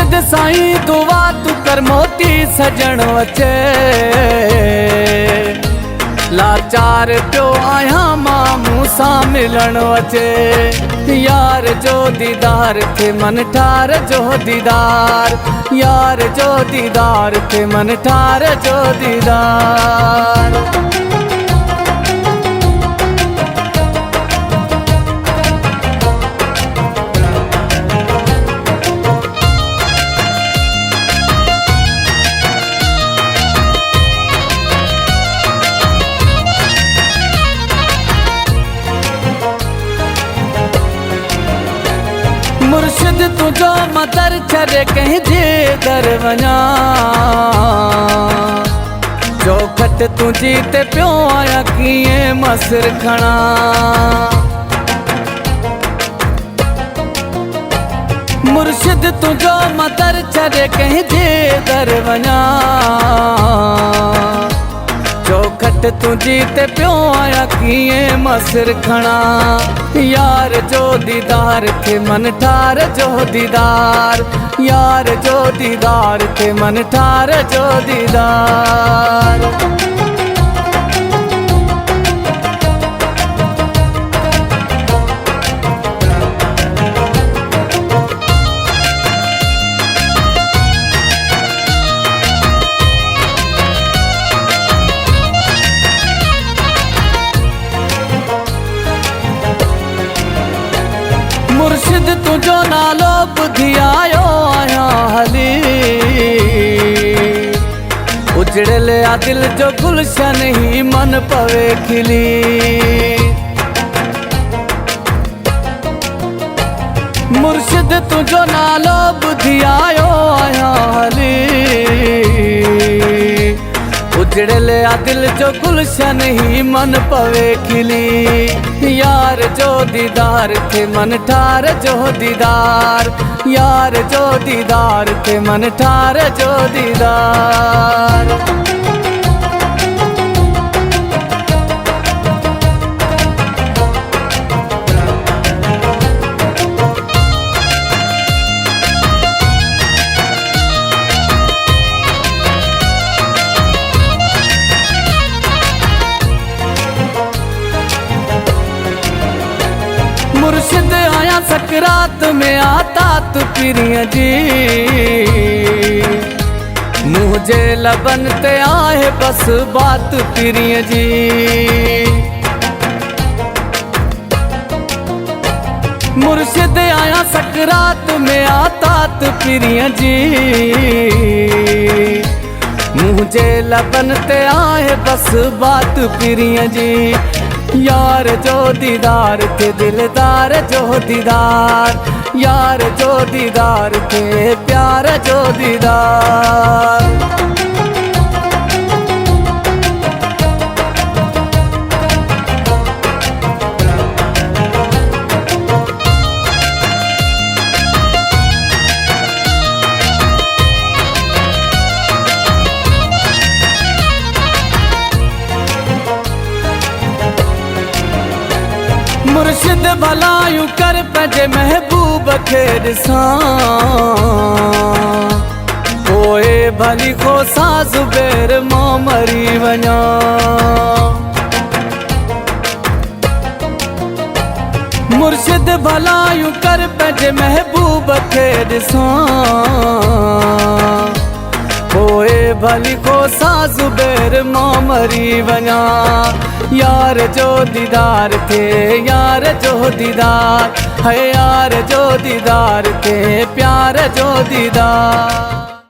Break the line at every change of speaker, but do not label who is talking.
मुर्शिद साईं दुआ तू कर मोती सजण अचे। लाचार पियो आहियां मां मूंसां मिलण अचे। यार जो दीदार थे मन ठार जो दीदार, यार जो दीदार थे मन ठार जो दीदार। मुर्शिद तुझो मदर छॾे कंहिंजे दर वञा। चौखट तुझी ते पियो आहियां कीअं मसर खणा। मुर्शिद तुझो मदर छॾे कंहिंजे दर वञा। चौखट तुझी ते पियो आहियां कीअं मसर खणा। यार जो दीदार थे मन ठार जो दीदार, यार जो दीदार थे मन ठार जो दीदार। मुर्शिद तुझो नालो ॿुधी आयो आहियां हली। उजड़ियल आ दिल जो गुलशन ही मन पवे खिली। मुर्शिद तुझो नालो ॿुधी आयो आहियां हली। उजड़ियल आ दिल जो गुलशन ही मन पवे खिली। यार जो दीदार थे मन ठार जो दीदार, यार जो दीदार थे मन ठार जो दीदार। मुर्शिद आया सकरात में आतात पीरिय जी। मुझे लबन ते आहे बस बात पीरिय जी। मुर्शिद आया सकरात में आतात पीरिय जी। मुझे लबन ते आहे बस बात पीरिय जी। यार जो दीदार थे दिलदार जो दीदार, यार जो दीदार थे प्यार जो दीदार। मुर्शिद भलायूं कर पंहिंजे महबूब खे ॾिसां। पोइ भली खोसा ज़ुबैर मां मरी वञा। मुर्शिद भलायूं कर पंहिंजे महबूब खे ॾिसां। पोइ भली खोसा ज़ुबैर मां मरी वञा। यार जो दीदार थे यार जो दीदार है, यार जो दीदार थे प्यार जो दीदार।